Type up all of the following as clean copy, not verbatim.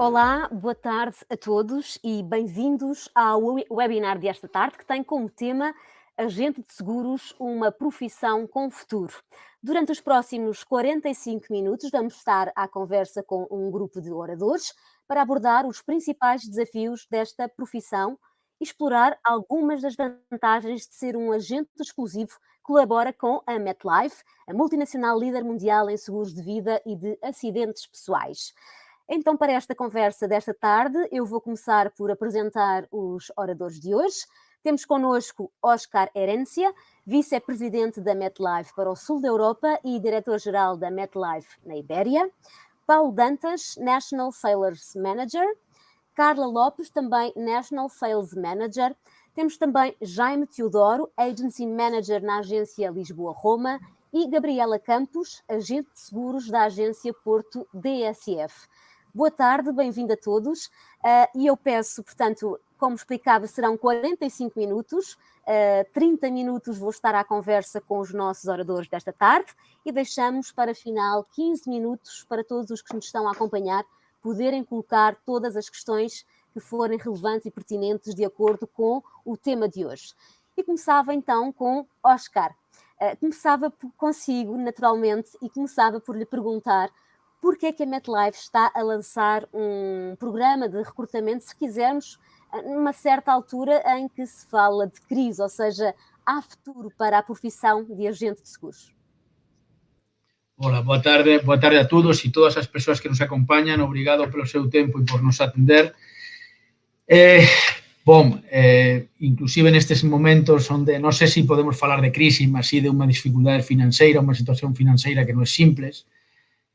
Olá, boa tarde a todos e bem-vindos ao webinar desta tarde que tem como tema Agente de Seguros, uma profissão com futuro. Durante os próximos 45 minutos vamos estar à conversa com um grupo de oradores para abordar os principais desafios desta profissão e explorar algumas das vantagens de ser um agente exclusivo que colabora com a MetLife, a multinacional líder mundial em seguros de vida e de acidentes pessoais. Então, para esta conversa desta tarde, eu vou começar por apresentar os oradores de hoje. Temos connosco Oscar Herencia, vice-presidente da MetLife para o sul da Europa e diretor-geral da MetLife na Ibéria. Paulo Dantas, National Sales Manager. Carla Lopes, também National Sales Manager. Temos também Jaime Teodoro, Agency Manager na agência Lisboa-Roma. E Gabriela Campos, agente de seguros da agência Porto DSF. Boa tarde, bem-vindo a todos. E eu peço, portanto, como explicava, serão 45 minutos. 30 minutos vou estar à conversa com os nossos oradores desta tarde e deixamos para final 15 minutos para todos os que nos estão a acompanhar poderem colocar todas as questões que forem relevantes e pertinentes de acordo com o tema de hoje. E começava então com Oscar. Começava consigo, naturalmente, e começava por lhe perguntar porque é que a MetLife está a lançar um programa de recrutamento, se quisermos, numa certa altura em que se fala de crise, ou seja, há futuro para a profissão de agente de seguros. Hola, boa tarde a todos e todas as pessoas que nos acompanham. Obrigado pelo seu tempo e por nos atender. Inclusive nestes momentos onde non sei se podemos falar de crise, mas sí de unha dificultade financeira, unha situación financeira que non é simples.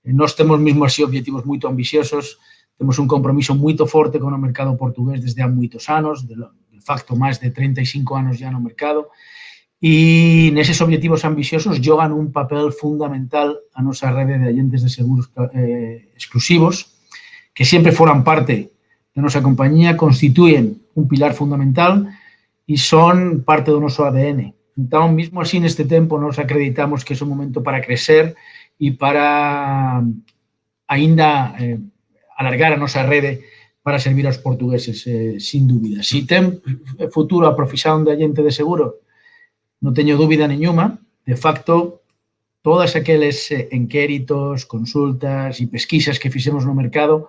Nós temos mesmo así objetivos moito ambiciosos, temos un compromiso moito forte con o mercado portugués desde há moitos anos, de facto máis de 35 anos já no mercado, e neses objetivos ambiciosos xogan un papel fundamental a nosa rede de agentes de seguros exclusivos, que sempre foran parte da nosa compañía, constituyen un pilar fundamental e son parte do noso ADN. Entón, mesmo así, neste tempo, nos acreditamos que é un momento para crecer e para aínda alargar a nosa rede para servir aos portugueses, sin dúbida. Si ten futuro a profesión de agente de seguro, non teño dúbida nenhuma. De facto, todas aqueles inquéritos, consultas e pesquisas que fixemos no mercado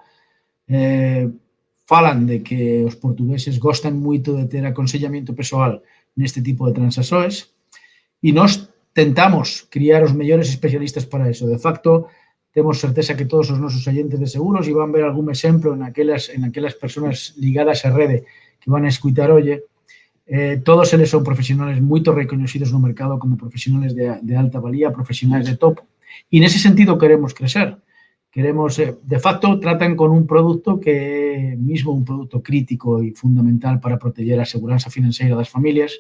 falan de que os portugueses gostan moito de ter aconsellamento persoal neste tipo de transaxoes e nós tentamos criar os mellores especialistas para eso. De facto, temos certeza que todos os nosos agentes de seguros e van ver algún exemplo en aquelas persoas ligadas á rede que van a escutar hoxe. Todos eles son profesionales moito recoñecidos no mercado como profesionales de alta valía, profesionales de top. E nese sentido queremos crecer. Queremos, de facto, tratan con un produto que é mismo un produto crítico e fundamental para proteger a seguranza financeira das familias.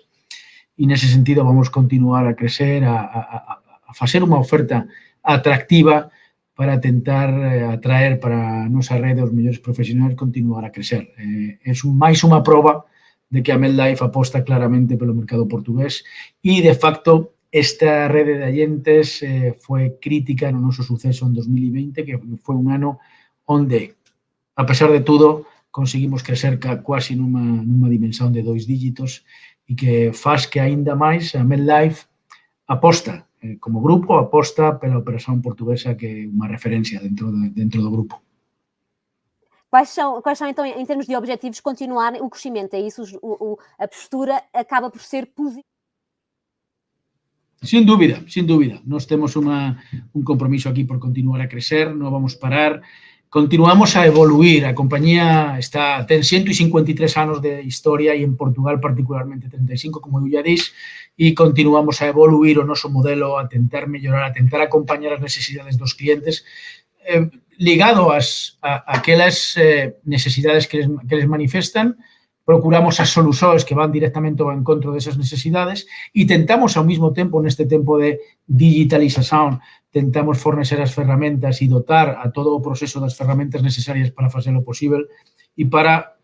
E nese sentido vamos continuar a crecer, a facer unha oferta atractiva para tentar atraer para a nosa rede os mellores profesionais continuar a crecer. É máis unha proba de que a MetLife aposta claramente pelo mercado portugués e, de facto, esta rede de agentes foi crítica no noso suceso en 2020, que foi un ano onde, a pesar de todo, conseguimos crecer quasi nunha dimensión de 2 dígitos e que faz que aínda máis a MetLife aposta, como grupo, aposta pela operación portuguesa que é unha referencia dentro do grupo. Quais são, então, em termos de objetivos, continuar o crescimento? É isso? A postura acaba por ser positiva? Sin dúbida. Nós temos un compromiso aquí por continuar a crecer, non vamos parar. Continuamos a evoluir. A compañía ten 153 anos de historia e en Portugal particularmente 35, como eu ya dix, e continuamos a evoluir o noso modelo, a tentar mellorar, a tentar acompañar as necesidades dos clientes, ligado a aquelas necesidades que les manifestan. Procuramos as solucións que van directamente ao encontro desas necesidades e tentamos ao mesmo tempo, neste tempo de digitalización, tentamos fornecer as ferramentas e dotar a todo o proceso das ferramentas necesarias para facelo posible e para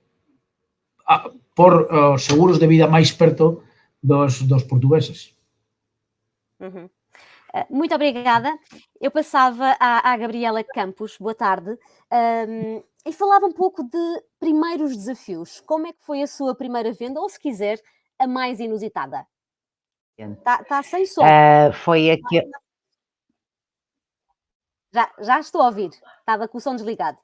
por os seguros de vida máis perto dos portugueses. Muito obrigada. Eu passava à Gabriela Campos. Boa tarde. E falava um pouco de primeiros desafios. Como é que foi a sua primeira venda, ou se quiser, a mais inusitada? Está sem som. Foi aqui. Já estou a ouvir. Estava com o som desligado.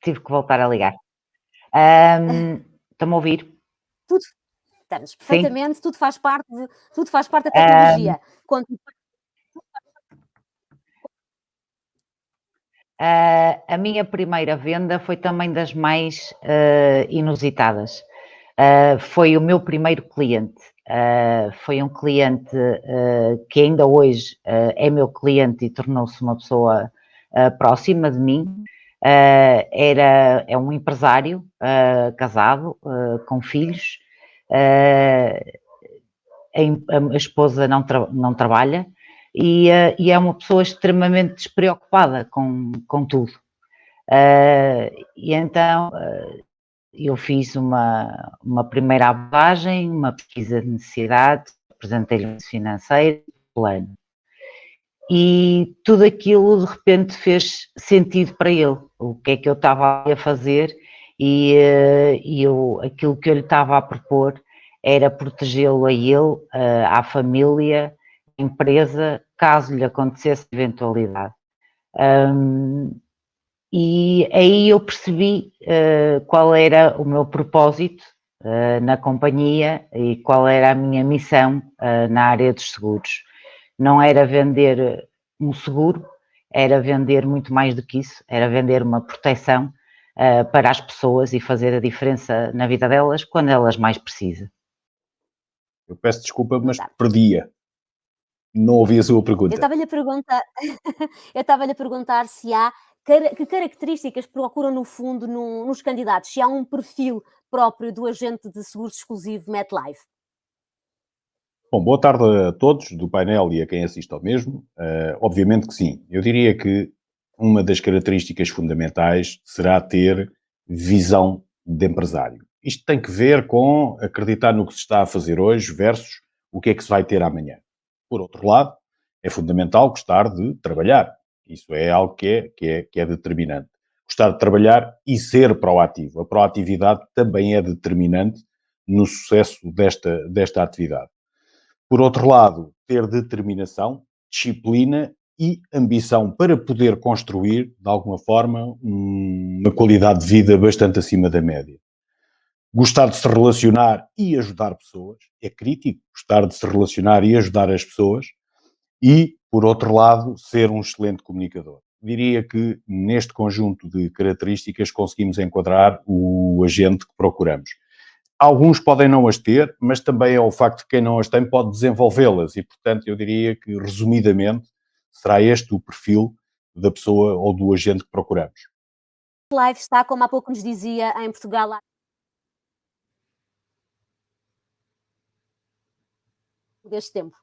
Tive que voltar a ligar. Estão-me a ouvir? Tudo, estamos perfeitamente, sim. Tudo faz parte da tecnologia. A minha primeira venda foi também das mais inusitadas. Foi o meu primeiro cliente. Foi um cliente que ainda hoje é meu cliente e tornou-se uma pessoa próxima de mim. É um empresário casado, com filhos. A esposa não trabalha e é uma pessoa extremamente despreocupada com tudo. E então eu fiz uma primeira abordagem, uma pesquisa de necessidade, apresentei-lhe um financeiro, plano. E tudo aquilo de repente fez sentido para ele, o que é que eu estava a fazer e aquilo que eu lhe estava a propor era protegê-lo a ele, à família, à empresa, caso lhe acontecesse eventualidade. E aí eu percebi qual era o meu propósito na companhia e qual era a minha missão na área dos seguros. Não era vender um seguro, era vender muito mais do que isso, era vender uma proteção para as pessoas e fazer a diferença na vida delas quando elas mais precisam. Eu peço desculpa, mas perdia. Não ouvi a sua pergunta. Eu estava-lhe a perguntar se há, que características procuram no fundo nos candidatos, se há um perfil próprio do agente de seguros exclusivo MetLife. Bom, boa tarde a todos do painel e a quem assiste ao mesmo. Obviamente que sim. Eu diria que uma das características fundamentais será ter visão de empresário. Isto tem que ver com acreditar no que se está a fazer hoje versus o que é que se vai ter amanhã. Por outro lado, é fundamental gostar de trabalhar. Isso é algo que é determinante. Gostar de trabalhar e ser proativo. A proatividade também é determinante no sucesso desta atividade. Por outro lado, ter determinação, disciplina e ambição para poder construir, de alguma forma, uma qualidade de vida bastante acima da média. Gostar de se relacionar e ajudar pessoas, é crítico gostar de se relacionar e ajudar as pessoas. E, por outro lado, ser um excelente comunicador. Diria que neste conjunto de características conseguimos enquadrar o agente que procuramos. Alguns podem não as ter, mas também é o facto de que quem não as tem pode desenvolvê-las e, portanto, eu diria que, resumidamente, será este o perfil da pessoa ou do agente que procuramos. MetLife está, como há pouco nos dizia, em Portugal deste tempo.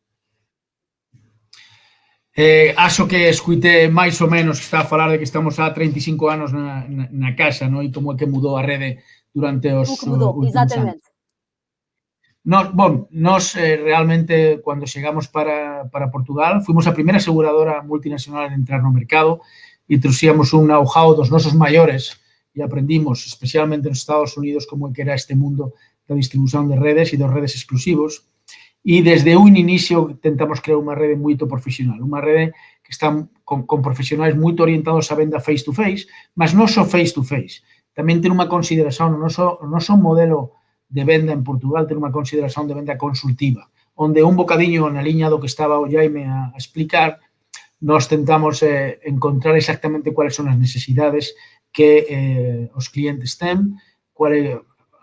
Acho que escuité máis ou menos que está a falar de que estamos há 35 anos na casa, non? E como é que mudou a rede durante os últimos exatamente. anos. Nós realmente, cando chegamos para Portugal, fuimos a primeira aseguradora multinacional en entrar no mercado e trouxíamos un know-how dos nosos maiores e aprendimos, especialmente nos Estados Unidos, como é que era este mundo da distribución de redes e dos redes exclusivos. E desde un inicio tentamos crear unha rede moito profesional, unha rede que está con profesionais moito orientados a venda face-to-face, mas non só face-to-face, tamén ten unha consideración, non só modelo de venda en Portugal, ten unha consideración de venda consultiva, onde un bocadiño na liña do que estaba o Jaime a explicar, nós tentamos encontrar exactamente cuáles son as necesidades que os clientes ten,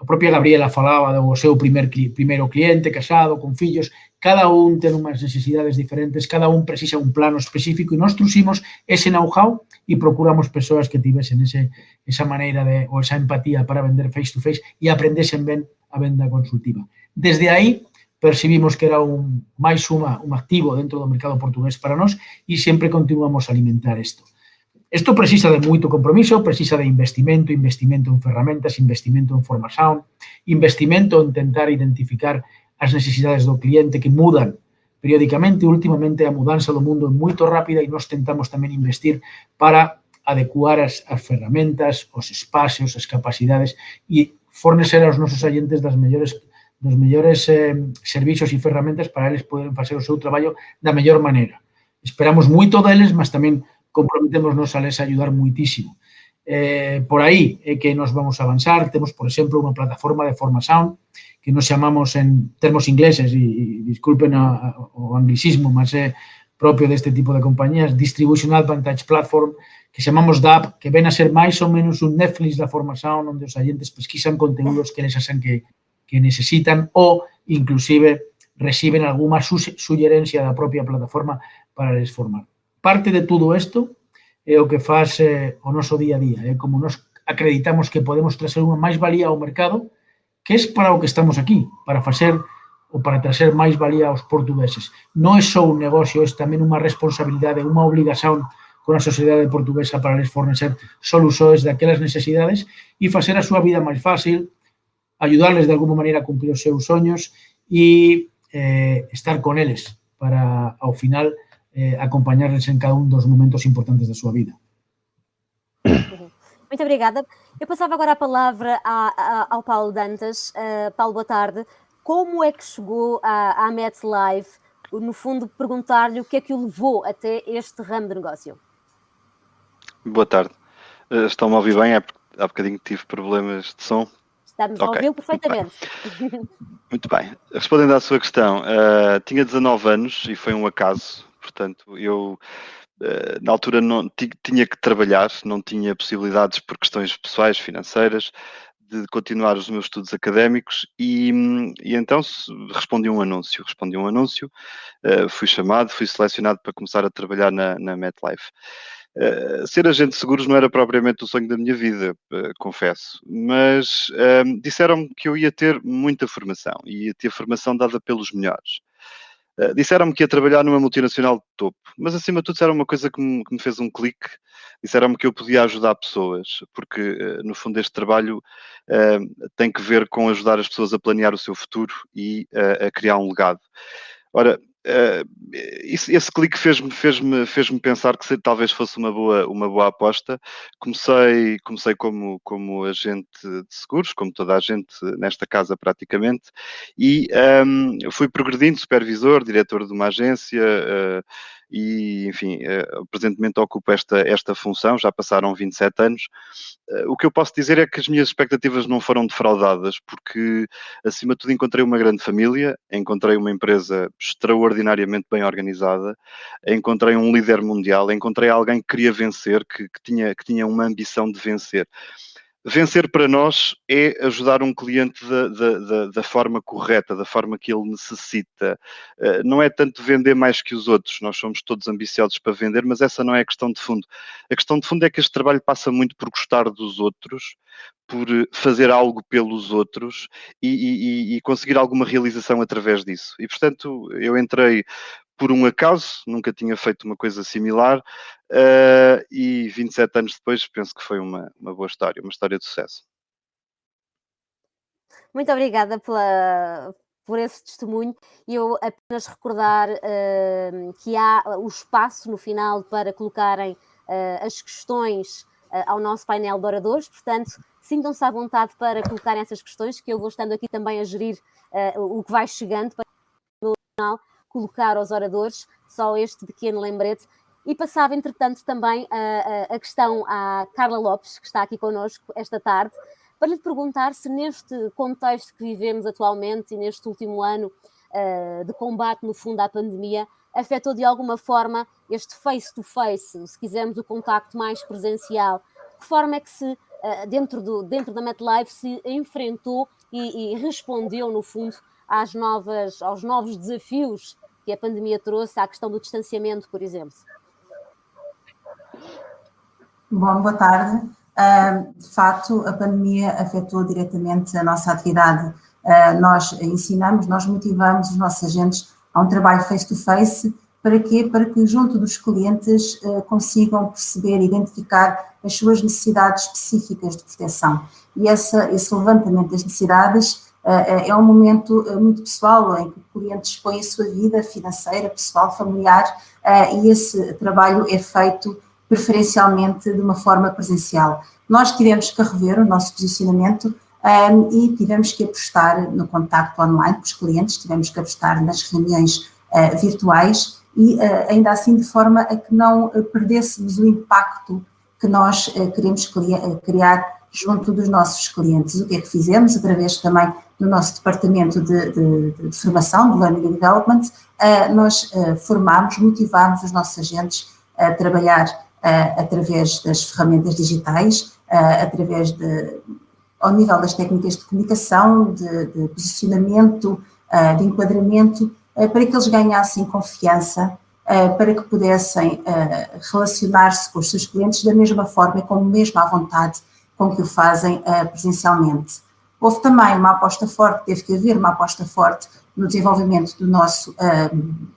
a propia Gabriela falaba do seu primeiro cliente, casado, con fillos, cada un ten unhas necesidades diferentes, cada un precisa un plano específico e nós trouximos ese know-how e procuramos persoas que tivesen esa maneira ou esa empatía para vender face-to-face e aprendesen ben a venda consultiva. Desde aí, percibimos que era máis un activo dentro do mercado portugués para nós e sempre continuamos a alimentar isto. Isto precisa de moito compromiso, precisa de investimento en ferramentas, investimento en formación, investimento en tentar identificar as necesidades do cliente que mudan periódicamente. Últimamente a mudanza do mundo é moito rápida e nós tentamos tamén investir para adecuar as ferramentas, os espacios, as capacidades e fornecer aos nosos agentes dos mellores servicios e ferramentas para eles poderem facer o seu traballo da mellor maneira. Esperamos moito deles, mas tamén comprometémonos a les ayudar muitísimo. Por aí é que nos vamos a avanzar. Temos, por exemplo, unha plataforma de formación que nos chamamos en termos ingleses, e disculpen o anglicismo, mas é propio deste tipo de compañías, Distribution Advantage Platform, que chamamos DAP, que ven a ser máis ou menos un Netflix da formación onde os agentes pesquisan conteúdos que les asan que necesitan ou, inclusive, reciben alguna sugerencia da propia plataforma para les formar. Parte de todo isto é o que faz o noso día a día, como nos acreditamos que podemos trazer unha máis valía ao mercado, que é para o que estamos aquí, para facer ou para trazer máis valía aos portugueses. Non é só un negocio, é tamén unha responsabilidade, unha obligación con a sociedade portuguesa para les fornecer solucións daquelas necesidades e facer a súa vida máis fácil, ayudarles de alguma maneira a cumplir os seus soños e estar con eles para, ao final, acompañarles en cada un dos momentos importantes da súa vida. Muito obrigada. Eu passava agora a palavra ao Paulo Dantas. Paulo, boa tarde. Como é que chegou à MetLife? No fundo, perguntar-lhe o que é que o levou até este ramo de negócio. Boa tarde. Estão-me a ouvir bem? Há bocadinho tive problemas de som. Estamos a ouvi-lo perfeitamente. Muito bem. Respondendo à sua questão, tinha 19 anos e foi um acaso. Portanto, eu na altura não tinha que trabalhar, não tinha possibilidades por questões pessoais, financeiras, de continuar os meus estudos académicos e então respondi um anúncio, fui chamado, fui selecionado para começar a trabalhar na MetLife. Ser agente de seguros não era propriamente o sonho da minha vida, confesso, mas disseram-me que eu ia ter muita formação, ia ter formação dada pelos melhores. Disseram-me que ia trabalhar numa multinacional de topo, mas acima de tudo disseram uma coisa que me fez um clique. Disseram-me que eu podia ajudar pessoas, porque no fundo este trabalho tem que ver com ajudar as pessoas a planear o seu futuro e a criar um legado. Ora, esse clique fez-me pensar que talvez fosse uma boa aposta. Comecei como agente de seguros, como toda a gente nesta casa praticamente, e fui progredindo, supervisor, diretor de uma agência, e enfim, presentemente ocupo esta função, já passaram 27 anos. O que eu posso dizer é que as minhas expectativas não foram defraudadas, porque acima de tudo encontrei uma grande família, encontrei uma empresa extraordinariamente bem organizada, encontrei um líder mundial, encontrei alguém que queria vencer, que tinha uma ambição de vencer. Vencer para nós é ajudar um cliente da forma correta, da forma que ele necessita. Não é tanto vender mais que os outros, nós somos todos ambiciosos para vender, mas essa não é a questão de fundo. A questão de fundo é que este trabalho passa muito por gostar dos outros, por fazer algo pelos outros e conseguir alguma realização através disso. E, portanto, eu entrei por um acaso, nunca tinha feito uma coisa similar, e 27 anos depois penso que foi uma boa história, uma história de sucesso. Muito obrigada por esse testemunho. Eu apenas recordar que há o espaço no final para colocarem as questões ao nosso painel de oradores, portanto, sintam-se à vontade para colocarem essas questões, que eu vou estando aqui também a gerir o que vai chegando para no final colocar aos oradores só este pequeno lembrete. E passava, entretanto, também a questão à Carla Lopes, que está aqui connosco esta tarde, para lhe perguntar se neste contexto que vivemos atualmente e neste último ano de combate, no fundo, à pandemia, afetou de alguma forma este face-to-face, se quisermos o contacto mais presencial. De que forma é que dentro da MetLife se enfrentou e respondeu, no fundo, aos novos desafios que a pandemia trouxe, à questão do distanciamento, por exemplo? Bom, boa tarde. De facto, a pandemia afetou diretamente a nossa atividade. Nós ensinamos, nós motivamos os nossos agentes a um trabalho face-to-face. Para quê? Para que junto dos clientes consigam perceber e identificar as suas necessidades específicas de proteção. E esse levantamento das necessidades É um momento muito pessoal em que o cliente expõe a sua vida financeira, pessoal, familiar, e esse trabalho é feito preferencialmente de uma forma presencial. Nós tivemos que rever o nosso posicionamento e tivemos que apostar no contacto online com os clientes, tivemos que apostar nas reuniões virtuais e ainda assim de forma a que não perdêssemos o impacto que nós queremos criar junto dos nossos clientes. O que é que fizemos? Através também do nosso departamento de formação, de Learning and Development, nós formámos, motivámos os nossos agentes a trabalhar através das ferramentas digitais, ao nível das técnicas de comunicação, de posicionamento, de enquadramento, para que eles ganhassem confiança, para que pudessem relacionar-se com os seus clientes da mesma forma e com a mesma vontade com que o fazem presencialmente. Houve também uma aposta forte, teve que haver uma aposta forte no desenvolvimento do nosso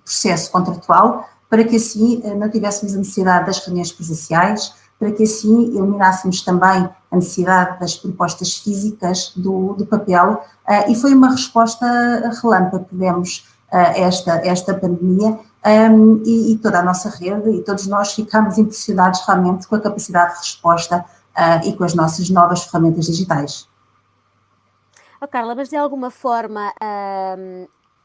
processo contratual, para que assim não tivéssemos a necessidade das reuniões presenciais, para que assim eliminássemos também a necessidade das propostas físicas do papel, e foi uma resposta relâmpago que demos a esta pandemia, e toda a nossa rede e todos nós ficamos impressionados realmente com a capacidade de resposta e com as nossas novas ferramentas digitais. Oh, Carla, mas de alguma forma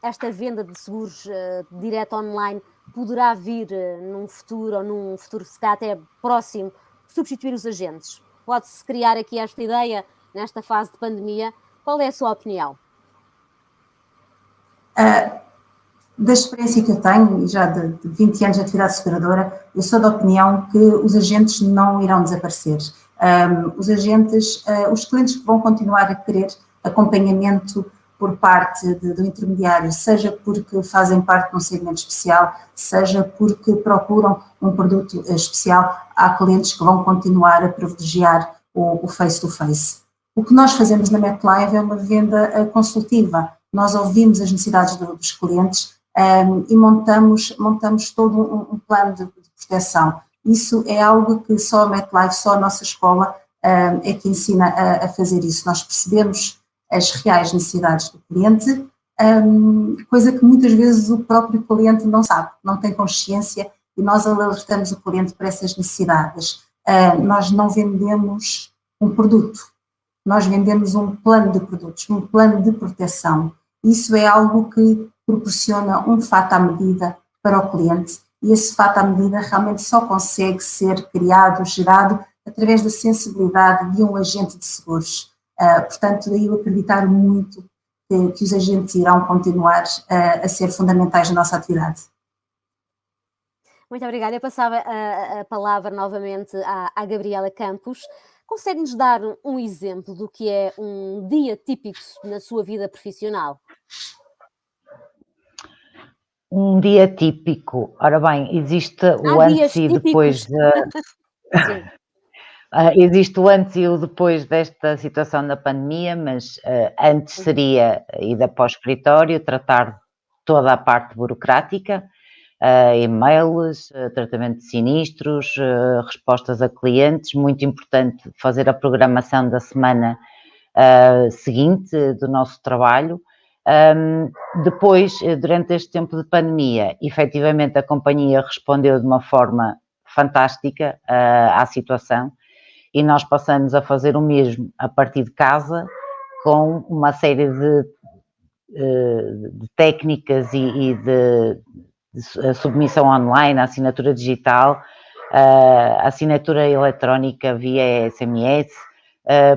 esta venda de seguros direto online poderá vir num futuro, ou num futuro se calhar até próximo, substituir os agentes? Pode-se criar aqui esta ideia nesta fase de pandemia? Qual é a sua opinião? Da experiência que eu tenho, e já de 20 anos de atividade seguradora, eu sou da opinião que os agentes não irão desaparecer. Os agentes, os clientes que vão continuar a querer acompanhamento por parte do intermediário, seja porque fazem parte de um segmento especial, seja porque procuram um produto especial, há clientes que vão continuar a privilegiar o face-to-face. O que nós fazemos na MetLife é uma venda consultiva. Nós ouvimos as necessidades dos clientes e montamos todo um plano de proteção. Isso é algo que só a MetLife, só a nossa escola é que ensina a fazer isso. Nós percebemos as reais necessidades do cliente, coisa que muitas vezes o próprio cliente não sabe, não tem consciência, e nós alertamos o cliente para essas necessidades. Nós não vendemos um produto, nós vendemos um plano de produtos, um plano de proteção. Isso é algo que proporciona um fato à medida para o cliente, e esse fato à medida realmente só consegue ser criado, gerado, através da sensibilidade de um agente de seguros. Portanto, daí eu acreditar muito que os agentes irão continuar a ser fundamentais na nossa atividade. Muito obrigada. Eu passava a palavra novamente à Gabriela Campos. Consegue-nos dar um exemplo do que é um dia típico na sua vida profissional? Um dia típico. Ora bem, existe o antes e depois Sim. Existe o antes e o depois desta situação da pandemia, mas antes seria a ida para o escritório, tratar toda a parte burocrática, e-mails, tratamento de sinistros, respostas a clientes, muito importante fazer a programação da semana seguinte do nosso trabalho. Depois, durante este tempo de pandemia, efetivamente a companhia respondeu de uma forma fantástica à situação, e nós passamos a fazer o mesmo a partir de casa, com uma série de técnicas e de submissão online, a assinatura digital, a assinatura eletrónica via SMS.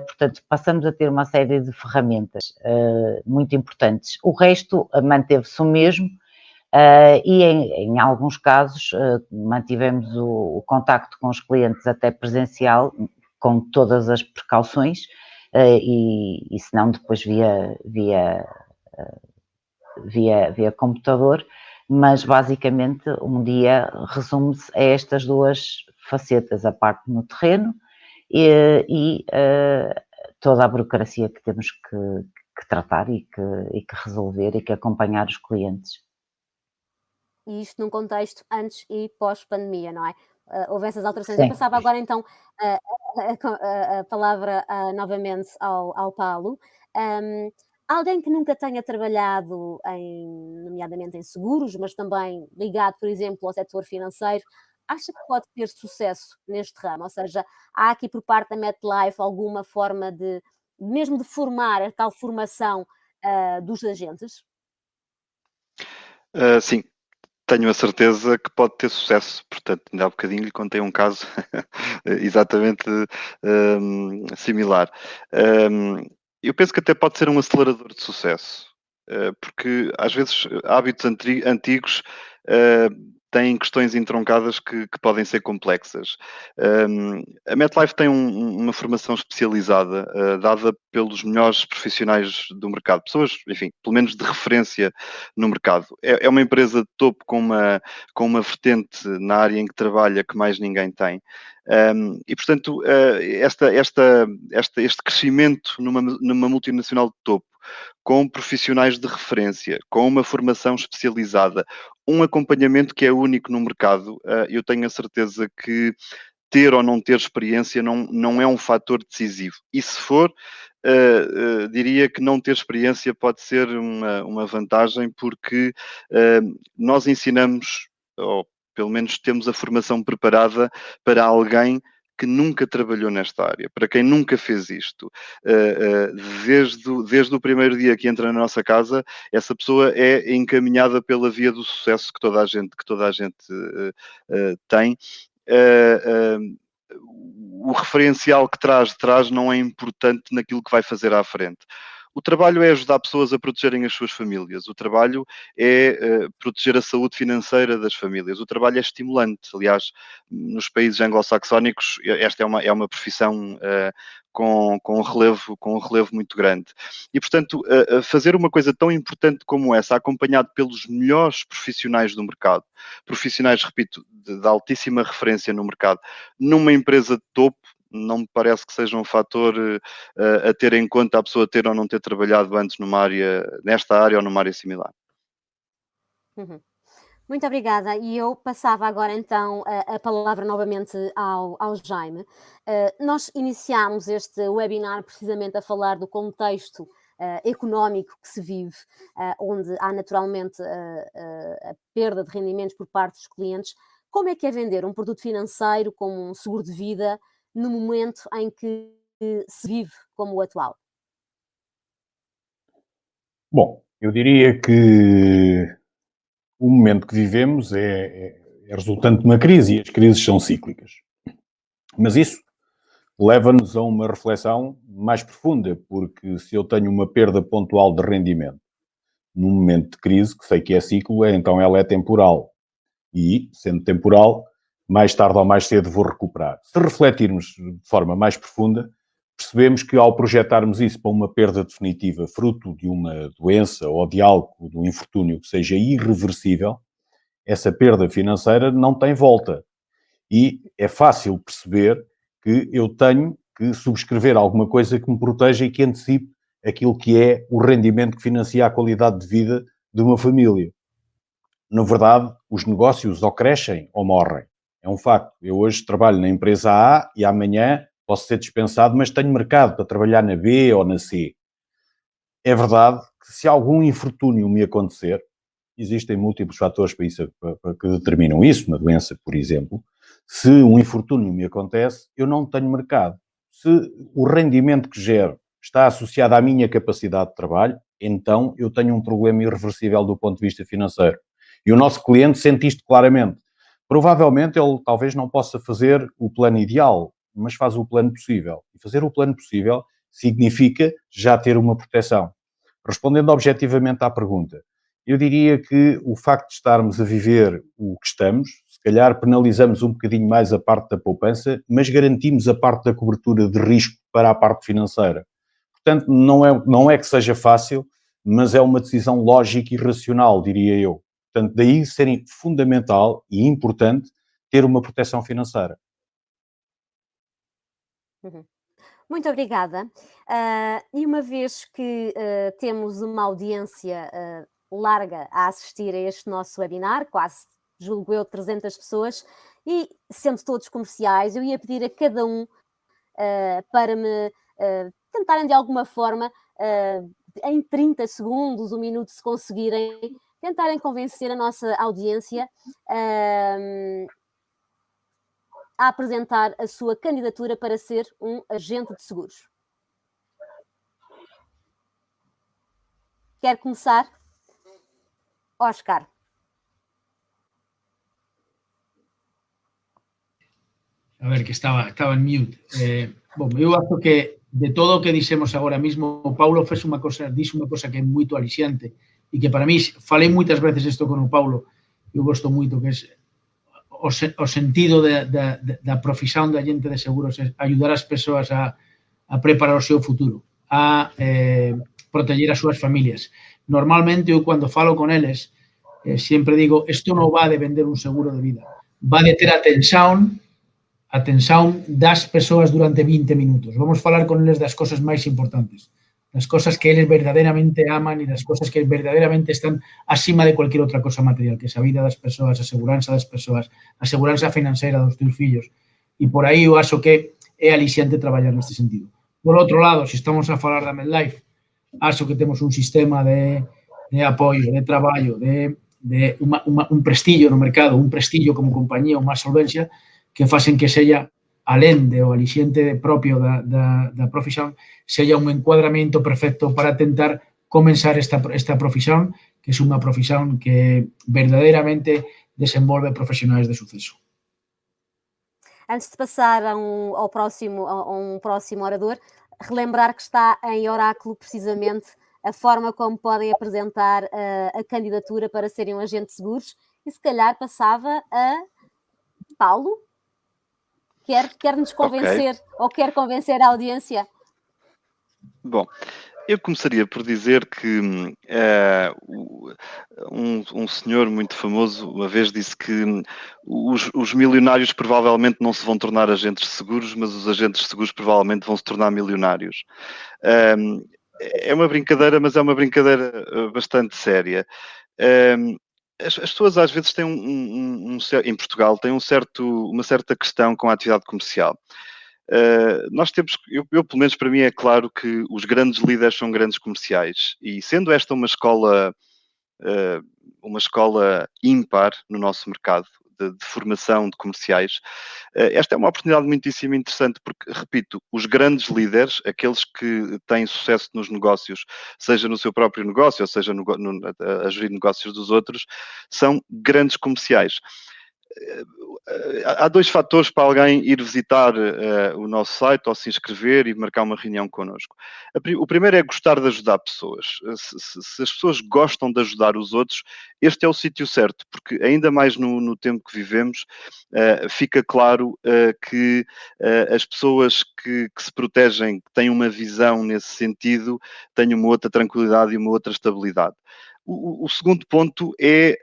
Portanto, passamos a ter uma série de ferramentas muito importantes. O resto manteve-se o mesmo, e em alguns casos mantivemos o contacto com os clientes até presencial, com todas as precauções, e se não depois via computador, mas basicamente um dia resume-se a estas duas facetas, a parte no terreno e toda a burocracia que temos que tratar e que resolver e que acompanhar os clientes. E isto num contexto antes e pós-pandemia, não é? Houve essas alterações. Sim. Eu passava agora então a palavra novamente ao Paulo. Alguém que nunca tenha trabalhado nomeadamente em seguros, mas também ligado, por exemplo, ao setor financeiro, acha que pode ter sucesso neste ramo? Ou seja, há aqui por parte da MetLife alguma forma de mesmo de formar a tal formação, dos agentes? Sim, tenho a certeza que pode ter sucesso. Portanto, ainda há bocadinho lhe contei um caso exatamente similar. Eu penso que até pode ser um acelerador de sucesso, porque às vezes hábitos antigos têm questões entroncadas que podem ser complexas. A MetLife tem uma formação especializada, dada pelos melhores profissionais do mercado, pessoas, enfim, pelo menos de referência no mercado. É uma empresa de topo com uma vertente na área em que trabalha que mais ninguém tem. E, portanto, este crescimento numa multinacional de topo, com profissionais de referência, com uma formação especializada, um acompanhamento que é único no mercado, eu tenho a certeza que ter ou não ter experiência não é um fator decisivo. E se for, diria que não ter experiência pode ser uma vantagem, porque nós ensinamos, ou pelo menos temos a formação preparada para alguém que nunca trabalhou nesta área, para quem nunca fez isto. Desde o primeiro dia que entra na nossa casa, essa pessoa é encaminhada pela via do sucesso que toda a gente tem. O referencial que traz de trás não é importante naquilo que vai fazer à frente. O trabalho é ajudar pessoas a protegerem as suas famílias. O trabalho é proteger a saúde financeira das famílias. O trabalho é estimulante. Aliás, nos países anglo-saxónicos, esta é uma profissão com um relevo muito grande. E, portanto, fazer uma coisa tão importante como essa, acompanhado pelos melhores profissionais do mercado, profissionais, repito, de altíssima referência no mercado, numa empresa de topo, não me parece que seja um fator a ter em conta a pessoa ter ou não ter trabalhado antes nesta área ou numa área similar. Uhum. Muito obrigada. E eu passava agora então a palavra novamente ao Jaime. Nós iniciámos este webinar precisamente a falar do contexto económico que se vive, onde há naturalmente a perda de rendimentos por parte dos clientes. Como é que é vender um produto financeiro como um seguro de vida no momento em que se vive como o atual? Bom, eu diria que o momento que vivemos é resultante de uma crise, e as crises são cíclicas. Mas isso leva-nos a uma reflexão mais profunda, porque se eu tenho uma perda pontual de rendimento num momento de crise, que sei que é ciclo, então ela é temporal. E, sendo temporal, mais tarde ou mais cedo vou recuperar. Se refletirmos de forma mais profunda, percebemos que ao projetarmos isso para uma perda definitiva, fruto de uma doença ou de algo, de um infortúnio que seja irreversível, essa perda financeira não tem volta. E é fácil perceber que eu tenho que subscrever alguma coisa que me proteja e que antecipe aquilo que é o rendimento que financia a qualidade de vida de uma família. Na verdade, os negócios ou crescem ou morrem. É um facto. Eu hoje trabalho na empresa A e amanhã posso ser dispensado, mas tenho mercado para trabalhar na B ou na C. É verdade que se algum infortúnio me acontecer, existem múltiplos fatores para que determinam isso, uma doença, por exemplo. Se um infortúnio me acontece, eu não tenho mercado. Se o rendimento que gero está associado à minha capacidade de trabalho, então eu tenho um problema irreversível do ponto de vista financeiro. E o nosso cliente sente isto claramente. Provavelmente ele talvez não possa fazer o plano ideal, mas faz o plano possível. E fazer o plano possível significa já ter uma proteção. Respondendo objetivamente à pergunta, eu diria que o facto de estarmos a viver o que estamos, se calhar penalizamos um bocadinho mais a parte da poupança, mas garantimos a parte da cobertura de risco para a parte financeira. Portanto, não é que seja fácil, mas é uma decisão lógica e racional, diria eu. Portanto, daí ser fundamental e importante ter uma proteção financeira. Uhum. Muito obrigada. E uma vez que temos uma audiência larga a assistir a este nosso webinar, quase, julgo eu, 300 pessoas, e sendo todos comerciais, eu ia pedir a cada um para me tentarem de alguma forma em 30 segundos, um minuto, se conseguirem, tentarem convencer a nossa audiência a apresentar a sua candidatura para ser um agente de seguros. Quer começar? Oscar. A ver, que estaba en mute. Bom, eu acho que de todo o que dixemos agora mismo, o Paulo dixe unha cosa que é moito aliciante e que para mí, falei moitas veces isto con o Paulo, eu gosto moito, que é o sentido da profesión de agente de seguros, é ayudar as persoas a preparar o seu futuro, a proteger as súas familias. Normalmente, eu cando falo con eles, sempre digo, isto non va de vender un seguro de vida, va de ter atención das persoas durante 20 minutos. Vamos falar con eles das cosas máis importantes, das cosas que eles verdadeiramente aman e das cosas que verdadeiramente están acima de cualquier outra cosa material, que é a vida das persoas, a seguranza das persoas, a seguranza financeira dos teus fillos. E por aí eu acho que é aliciante traballar neste sentido. Por outro lado, se estamos a falar da MedLife, acho que temos un sistema de apoio, de traballo, de un prestillo no mercado, un prestillo como compañía, unha solvencia, que facen que sella, alén de o aliciente propio da profesión, sella un encuadramento perfecto para tentar comenzar esta profesión, que é unha profesión que verdadeiramente desenvolve profesionais de suceso. Antes de passar a um próximo orador, relembrar que está em oráculo precisamente a forma como podem apresentar a candidatura para serem um agente de seguros, e se calhar passava a Paulo. Quer nos convencer, ou quer convencer a audiência? Bom, eu começaria por dizer que um senhor muito famoso uma vez disse que os milionários provavelmente não se vão tornar agentes de seguros, mas os agentes de seguros provavelmente vão se tornar milionários. É uma brincadeira, mas é uma brincadeira bastante séria. As pessoas às vezes têm em Portugal têm uma certa questão com a atividade comercial. Nós temos, eu pelo menos para mim é claro que os grandes líderes são grandes comerciais, e sendo esta uma escola ímpar no nosso mercado de formação de comerciais, esta é uma oportunidade muitíssimo interessante, porque, repito, os grandes líderes, aqueles que têm sucesso nos negócios, seja no seu próprio negócio, ou seja a gerir negócios dos outros, são grandes comerciais. Há dois fatores para alguém ir visitar o nosso site, ou se inscrever e marcar uma reunião connosco. O primeiro é gostar de ajudar pessoas. Se as pessoas gostam de ajudar os outros, este é o sítio certo, porque ainda mais no tempo que vivemos, fica claro que as pessoas que se protegem, que têm uma visão nesse sentido, têm uma outra tranquilidade e uma outra estabilidade. O segundo ponto é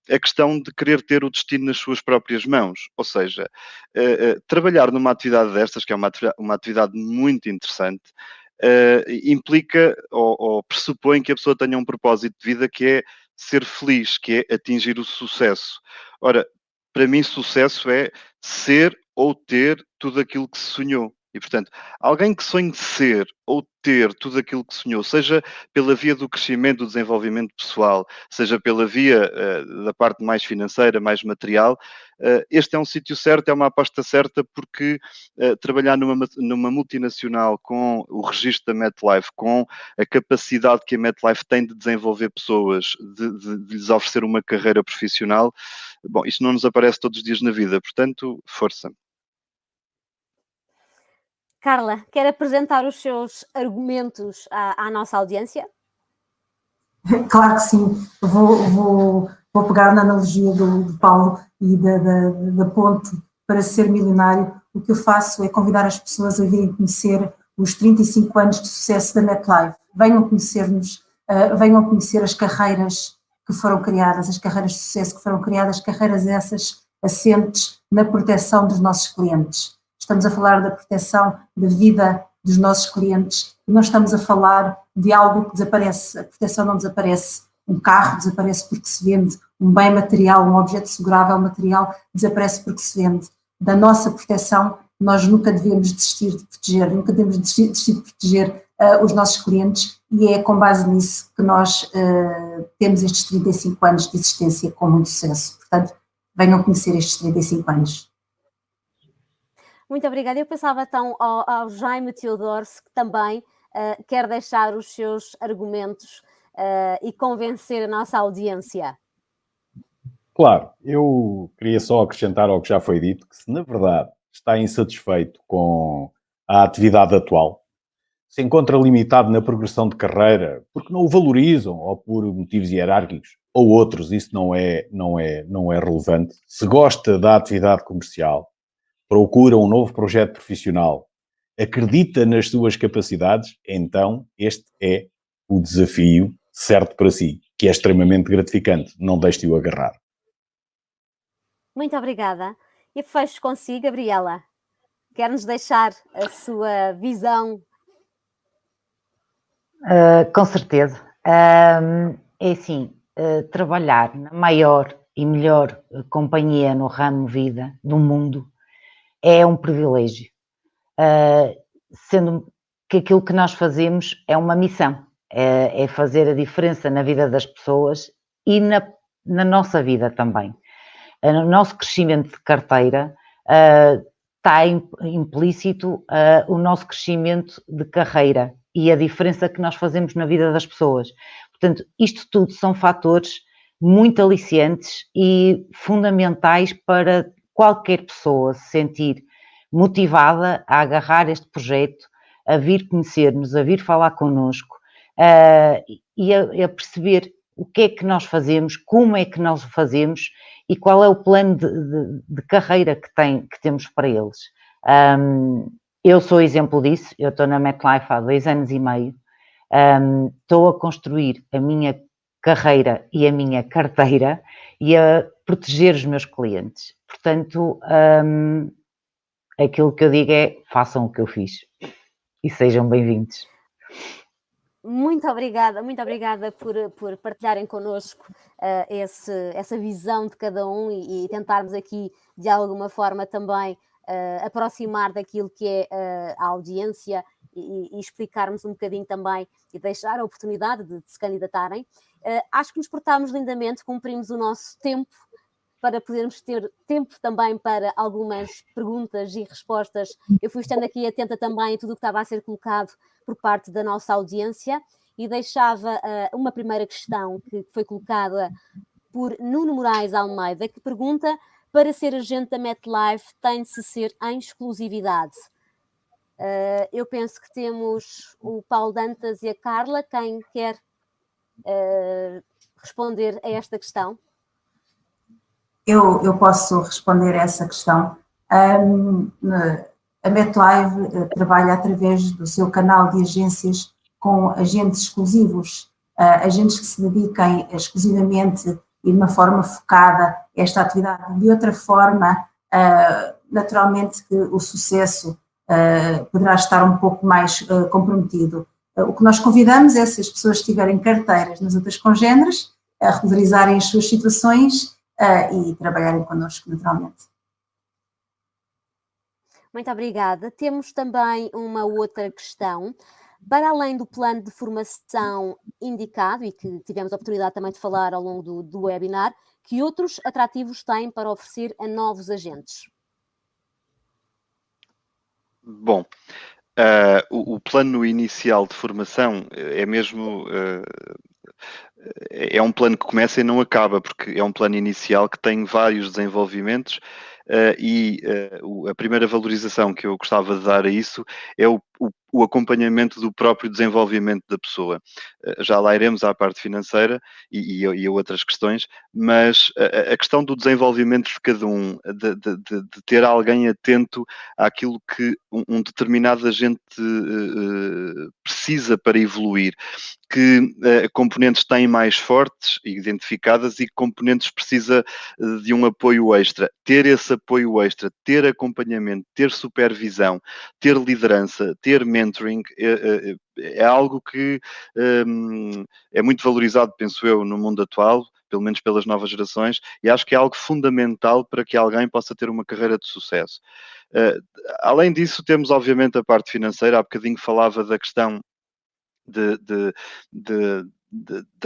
a questão de querer ter o destino nas suas próprias mãos, ou seja, trabalhar numa atividade destas, que é uma atividade muito interessante, implica ou pressupõe que a pessoa tenha um propósito de vida, que é ser feliz, que é atingir o sucesso. Ora, para mim sucesso é ser ou ter tudo aquilo que se sonhou. E, portanto, alguém que sonhe ser ou ter tudo aquilo que sonhou, seja pela via do crescimento, do desenvolvimento pessoal, seja pela via da parte mais financeira, mais material, este é um sítio certo, é uma aposta certa, porque trabalhar numa multinacional com o registro da MetLife, com a capacidade que a MetLife tem de desenvolver pessoas, de lhes oferecer uma carreira profissional, bom, isso não nos aparece todos os dias na vida, portanto, força. Carla, quer apresentar os seus argumentos à nossa audiência? Claro que sim. Vou pegar na analogia do Paulo e da ponte para ser milionário. O que eu faço é convidar as pessoas a virem conhecer os 35 anos de sucesso da MetLife. Venham conhecer-nos, venham conhecer as carreiras que foram criadas, as carreiras de sucesso que foram criadas, carreiras essas assentes na proteção dos nossos clientes. Estamos a falar da proteção da vida dos nossos clientes e não estamos a falar de algo que desaparece. A proteção não desaparece. Um carro desaparece porque se vende. Um bem material, um objeto segurável material desaparece porque se vende. Da nossa proteção, nós nunca devemos desistir de proteger, nunca devemos desistir de proteger os nossos clientes, e é com base nisso que nós temos estes 35 anos de existência com muito sucesso. Portanto, venham conhecer estes 35 anos. Muito obrigada. Eu passava então ao Jaime Teodoro, que também quer deixar os seus argumentos e convencer a nossa audiência. Claro, eu queria só acrescentar ao que já foi dito, que se na verdade está insatisfeito com a atividade atual, se encontra limitado na progressão de carreira porque não o valorizam ou por motivos hierárquicos ou outros, isso não é relevante. Se gosta da atividade comercial, procura um novo projeto profissional, acredita nas suas capacidades, então este é o desafio certo para si, que é extremamente gratificante. Não deixe-o agarrar. Muito obrigada. E fecho consigo, Gabriela. Quer-nos deixar a sua visão? Com certeza. É assim, trabalhar na maior e melhor companhia no ramo vida do mundo é um privilégio, sendo que aquilo que nós fazemos é uma missão, é fazer a diferença na vida das pessoas e na nossa vida também. No nosso crescimento de carteira está implícito o nosso crescimento de carreira e a diferença que nós fazemos na vida das pessoas. Portanto, isto tudo são fatores muito aliciantes e fundamentais para qualquer pessoa se sentir motivada a agarrar este projeto, a vir conhecer-nos, a vir falar connosco e a perceber o que é que nós fazemos, como é que nós o fazemos e qual é o plano de carreira que temos para eles. Eu sou exemplo disso, eu estou na MetLife há 2 anos e meio, estou a construir a minha carreira e a minha carteira e a proteger os meus clientes. Portanto, aquilo que eu digo é, façam o que eu fiz e sejam bem-vindos. Muito obrigada por partilharem connosco essa visão de cada um e tentarmos aqui, de alguma forma, também aproximar daquilo que é a audiência e explicarmos um bocadinho também e deixar a oportunidade de se candidatarem. Acho que nos portámos lindamente, cumprimos o nosso tempo para podermos ter tempo também para algumas perguntas e respostas. Eu fui estando aqui atenta também a tudo o que estava a ser colocado por parte da nossa audiência e deixava uma primeira questão que foi colocada por Nuno Moraes Almeida, que pergunta: para ser agente da MetLife tem de se ser em exclusividade? Eu penso que temos o Paulo Dantas e a Carla. Quem quer responder a esta questão? Eu posso responder a essa questão. A MetLife trabalha através do seu canal de agências com agentes exclusivos, agentes que se dediquem exclusivamente e de uma forma focada a esta atividade. De outra forma, naturalmente que o sucesso poderá estar um pouco mais comprometido. O que nós convidamos é, se as pessoas tiverem carteiras nas outras congêneres, a regularizarem as suas situações e trabalharem connosco, naturalmente. Muito obrigada. Temos também uma outra questão. Para além do plano de formação indicado, e que tivemos a oportunidade também de falar ao longo do webinar, que outros atrativos têm para oferecer a novos agentes? Bom, o plano inicial de formação é mesmo... é um plano que começa e não acaba, porque é um plano inicial que tem vários desenvolvimentos e a primeira valorização que eu gostava de dar a isso é o acompanhamento do próprio desenvolvimento da pessoa. Já lá iremos à parte financeira e a outras questões, mas a questão do desenvolvimento de cada um, de ter alguém atento àquilo que um determinado agente precisa para evoluir, que componentes têm mais fortes e identificadas e que componentes precisa de um apoio extra. Ter esse apoio extra, ter acompanhamento, ter supervisão, ter liderança, ter mentoring, é algo que é muito valorizado, penso eu, no mundo atual, pelo menos pelas novas gerações, e acho que é algo fundamental para que alguém possa ter uma carreira de sucesso. Além disso, temos obviamente a parte financeira. Há bocadinho falava da questão das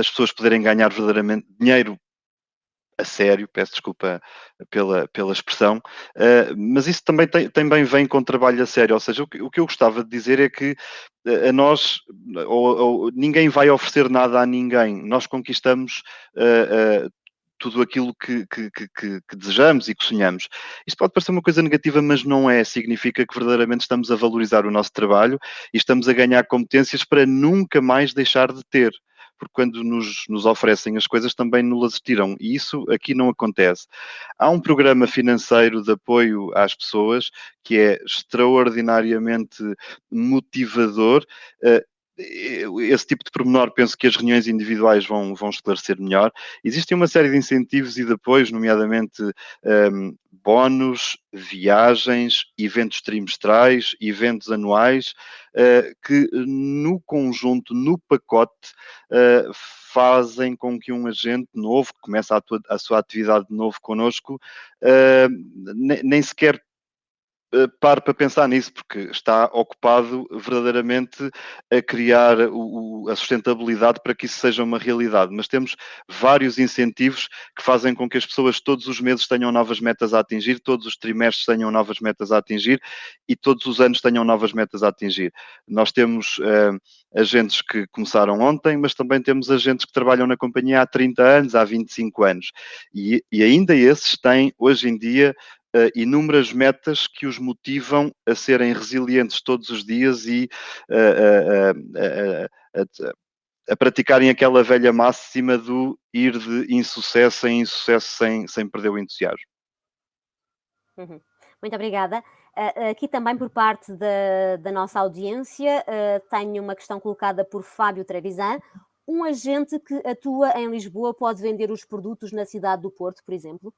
pessoas poderem ganhar verdadeiramente dinheiro a sério, peço desculpa pela expressão, mas isso também vem com trabalho a sério, ou seja, o que eu gostava de dizer é que a nós, ninguém vai oferecer nada a ninguém, nós conquistamos tudo aquilo que desejamos e que sonhamos. Isto pode parecer uma coisa negativa, mas não é. Significa que verdadeiramente estamos a valorizar o nosso trabalho e estamos a ganhar competências para nunca mais deixar de ter. Porque quando nos oferecem as coisas também nos tiram, e isso aqui não acontece. Há um programa financeiro de apoio às pessoas que é extraordinariamente motivador. Esse tipo de pormenor penso que as reuniões individuais vão esclarecer melhor. Existem uma série de incentivos e de apoios, nomeadamente bónus, viagens, eventos trimestrais, eventos anuais, que no conjunto, no pacote, fazem com que um agente novo, que começa a sua atividade de novo connosco, nem sequer pare para pensar nisso, porque está ocupado verdadeiramente a criar a sustentabilidade para que isso seja uma realidade. Mas temos vários incentivos que fazem com que as pessoas todos os meses tenham novas metas a atingir, todos os trimestres tenham novas metas a atingir e todos os anos tenham novas metas a atingir. Nós temos agentes que começaram ontem, mas também temos agentes que trabalham na companhia há 30 anos, há 25 anos. E ainda esses têm, hoje em dia, inúmeras metas que os motivam a serem resilientes todos os dias e a praticarem aquela velha máxima do ir de insucesso em insucesso sem perder o entusiasmo. Muito obrigada. Aqui também por parte da nossa audiência, tenho uma questão colocada por Fábio Trevisan. Um agente que atua em Lisboa pode vender os produtos na cidade do Porto, por exemplo?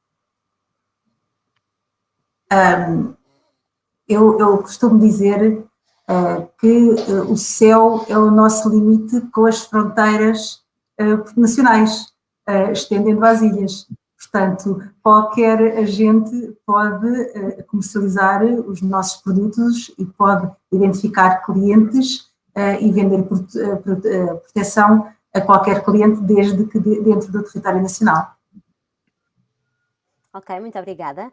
Eu costumo dizer que o céu é o nosso limite com as fronteiras nacionais, estendendo às ilhas. Portanto, qualquer agente pode comercializar os nossos produtos e pode identificar clientes e vender proteção a qualquer cliente, desde que dentro do território nacional. Ok, muito obrigada.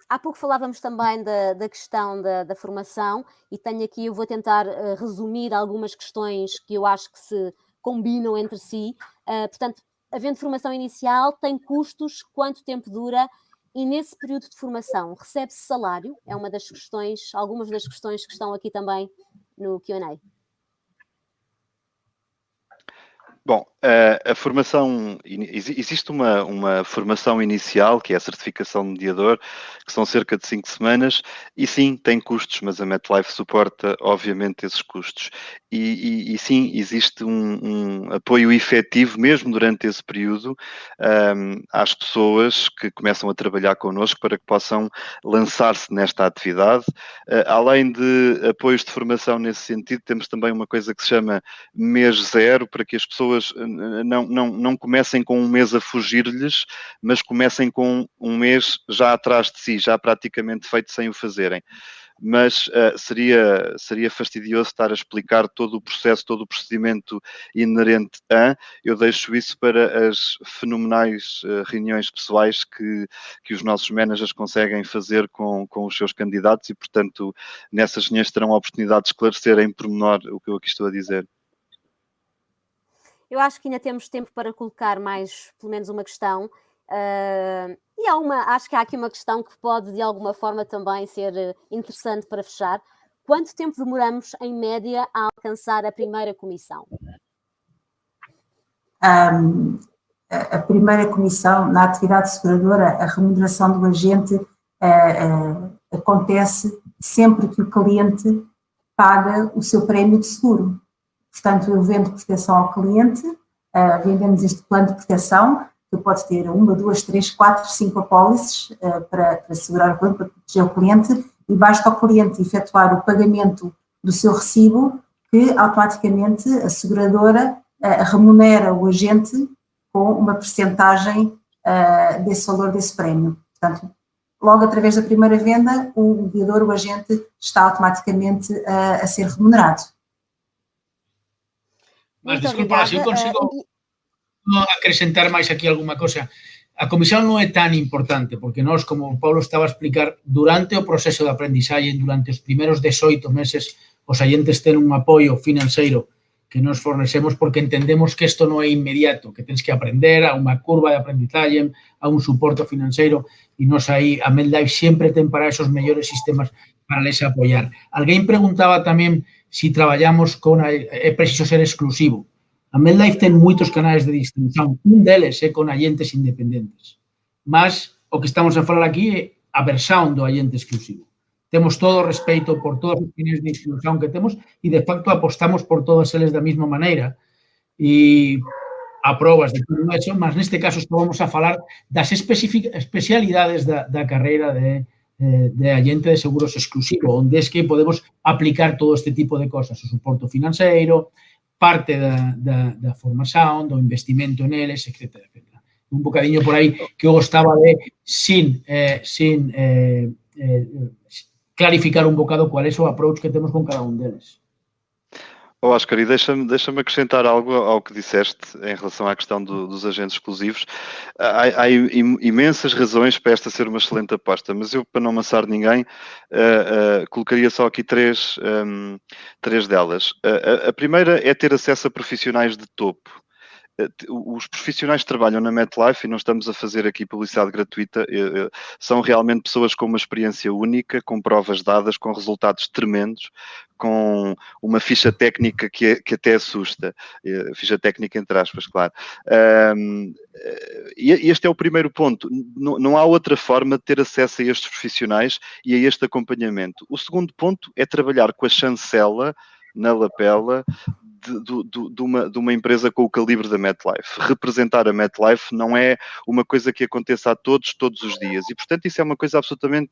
Há pouco falávamos também da questão da formação e tenho aqui, eu vou tentar resumir algumas questões que eu acho que se combinam entre si. Portanto, havendo formação inicial, tem custos, quanto tempo dura e nesse período de formação recebe-se salário? É uma das questões, algumas das questões que estão aqui também no Q&A. Bom, a formação, existe uma formação inicial, que é a certificação de mediador, que são cerca de 5 semanas, e sim, tem custos, mas a MetLife suporta, obviamente, esses custos. E sim, existe um apoio efetivo, mesmo durante esse período, às pessoas que começam a trabalhar connosco para que possam lançar-se nesta atividade. Além de apoios de formação nesse sentido, temos também uma coisa que se chama mês zero, para que as pessoas não comecem com um mês a fugir-lhes, mas comecem com um mês já atrás de si, já praticamente feito sem o fazerem. Mas seria fastidioso estar a explicar todo o processo, todo o procedimento inerente a. Eu deixo isso para as fenomenais reuniões pessoais que os nossos managers conseguem fazer com os seus candidatos e, portanto, nessas reuniões terão a oportunidade de esclarecer em pormenor o que eu aqui estou a dizer. Eu acho que ainda temos tempo para colocar mais, pelo menos uma questão. E acho que há aqui uma questão que pode, de alguma forma, também ser interessante para fechar. Quanto tempo demoramos, em média, a alcançar a primeira comissão? A primeira comissão na atividade seguradora, a remuneração do agente acontece sempre que o cliente paga o seu prémio de seguro. Portanto, eu vendo proteção ao cliente, vendemos este plano de proteção, que pode ter 1, 2, 3, 4, 5 apólices para segurar o cliente, para proteger o cliente, e basta ao cliente efetuar o pagamento do seu recibo, que automaticamente a seguradora remunera o agente com uma percentagem desse valor, desse prémio. Portanto, logo através da primeira venda, o mediador, o agente, está automaticamente a ser remunerado. Mas, Muito desculpa, se eu obrigada. consigo acrescentar máis aquí alguma cosa. A comisión non é tan importante, porque nós, como o Paulo estaba a explicar, durante o proceso de aprendizaxe, durante os primeiros 18 meses, os agentes ten un apoio financeiro que nos fornecemos porque entendemos que isto non é inmediato, que tens que aprender a unha curva de aprendizaje, a un suporte financeiro, e nos aí, a MedLife sempre ten para esos mellores sistemas para les apoiar. Alguén preguntaba tamén se traballamos con, é preciso ser exclusivo. A MedLife ten moitos canais de distribución, un deles é con agentes independentes, mas o que estamos a falar aquí é a versión do agente exclusivo. Temos todo o respeito por todos os canais de distribución que temos e, de facto, apostamos por todos eles da mesma maneira e a probas de todo eso, mas neste caso estábamos a falar das especialidades da carreira de agente de seguros exclusivo, onde es que podemos aplicar todo este tipo de cosas, o suporte financeiro, parte da formación, do investimento neles, etc. Un bocadiño por aí que eu gostaba de, sin clarificar un bocado cual é o approach que temos con cada un deles. Oscar, e deixa-me acrescentar algo ao que disseste em relação à questão dos agentes exclusivos. Há imensas razões para esta ser uma excelente aposta, mas eu, para não amassar ninguém, colocaria só aqui três delas. A primeira é ter acesso a profissionais de topo. Os profissionais que trabalham na MetLife, e não estamos a fazer aqui publicidade gratuita, são realmente pessoas com uma experiência única, com provas dadas, com resultados tremendos, com uma ficha técnica que até assusta. Ficha técnica entre aspas, claro. E este é o primeiro ponto. Não há outra forma de ter acesso a estes profissionais e a este acompanhamento. O segundo ponto é trabalhar com a chancela na lapela de uma empresa com o calibre da MetLife. Representar a MetLife não é uma coisa que aconteça a todos os dias. E, portanto, isso é uma coisa absolutamente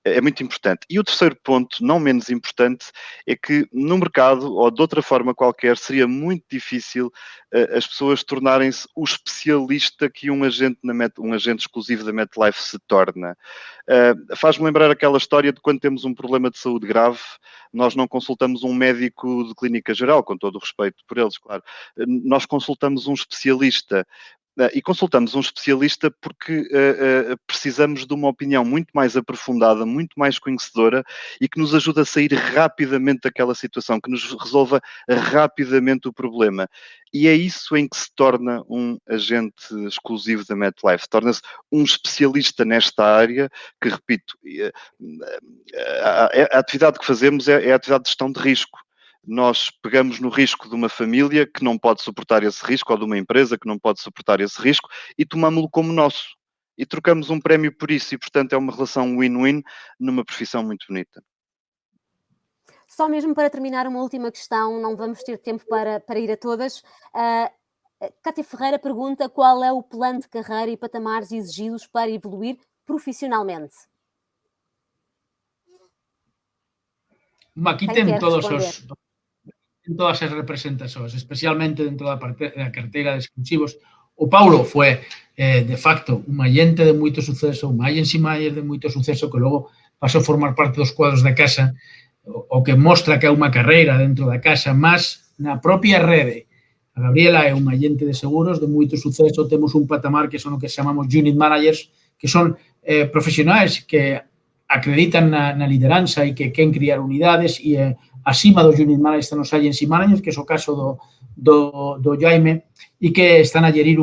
é muito importante. E o terceiro ponto, não menos importante, é que no mercado, ou de outra forma qualquer, seria muito difícil as pessoas tornarem-se o especialista que um agente exclusivo da MetLife se torna. Faz-me lembrar aquela história de quando temos um problema de saúde grave, nós não consultamos um médico de clínica geral, com todo o respeito por eles, claro. Nós consultamos um especialista. E consultamos um especialista porque precisamos de uma opinião muito mais aprofundada, muito mais conhecedora e que nos ajude a sair rapidamente daquela situação, que nos resolva rapidamente o problema. E é isso em que se torna um agente exclusivo da MetLife. Torna-se um especialista nesta área que, repito, a atividade que fazemos é a atividade de gestão de risco. Nós pegamos no risco de uma família que não pode suportar esse risco, ou de uma empresa que não pode suportar esse risco, e tomamos-lo como nosso. E trocamos um prémio por isso, e portanto é uma relação win-win numa profissão muito bonita. Só mesmo para terminar, uma última questão, não vamos ter tempo para ir a todas. Cátia Ferreira pergunta qual é o plano de carreira e patamares exigidos para evoluir profissionalmente. Aquí ten todas as representacións, especialmente dentro da carteira de exclusivos. O Paulo foi, de facto, un agente de moito suceso, un agency manager de moito suceso que logo pasou a formar parte dos cuadros da casa, o que mostra que é unha carreira dentro da casa, mas na propia rede. A Gabriela é un agente de seguros de moito suceso, temos un patamar que son o que chamamos unit managers, que son profesionais que acreditan na lideranza e que queren criar unidades e acima dos unit managers están os agency managers, que é o caso do Jaime, e que están a gerir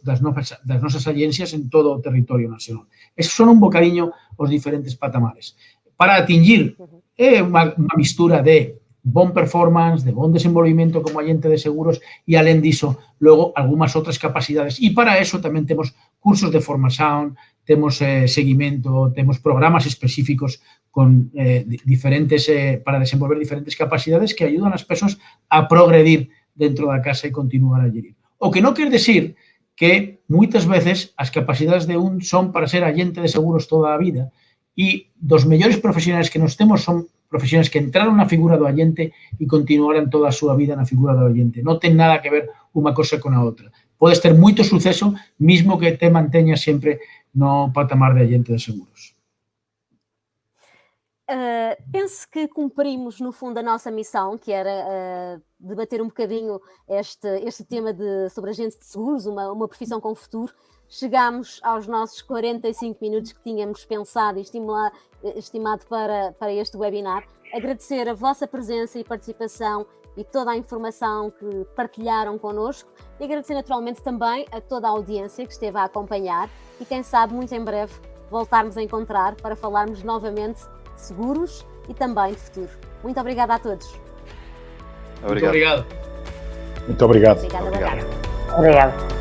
das nosas agencias en todo o territorio nacional. Esos son un bocadiño os diferentes patamares. Para atingir é unha mistura de bon performance, de bon desenvolvimento como agente de seguros e, alén diso, logo, algunhas outras capacidades. E para eso tamén temos cursos de formación, temos seguimento, temos programas específicos con diferentes para desenvolver diferentes capacidades que ayudan as persoas a progredir dentro da casa e continuar a gerir. O que non quer decir que moitas veces as capacidades de un son para ser agente de seguros toda a vida e dos mellores profesionais que nos temos son profesionais que entraron na figura do agente e continuaran toda a súa vida na figura do agente. Non ten nada que ver unha cosa con a outra. Podes ter moito suceso, mismo que te manteñas sempre no patamar de agente de seguros. Penso que cumprimos, no fundo, a nossa missão, que era debater um bocadinho este tema sobre agentes de seguros, uma profissão com futuro. Chegámos aos nossos 45 minutos que tínhamos pensado e estimado para este webinar. Agradecer a vossa presença e participação e toda a informação que partilharam connosco, e agradecer naturalmente também a toda a audiência que esteve a acompanhar, e quem sabe muito em breve voltarmos a encontrar para falarmos novamente de seguros e também de futuro. Muito obrigada a todos. Muito obrigado. Muito obrigado. Obrigada. Obrigada.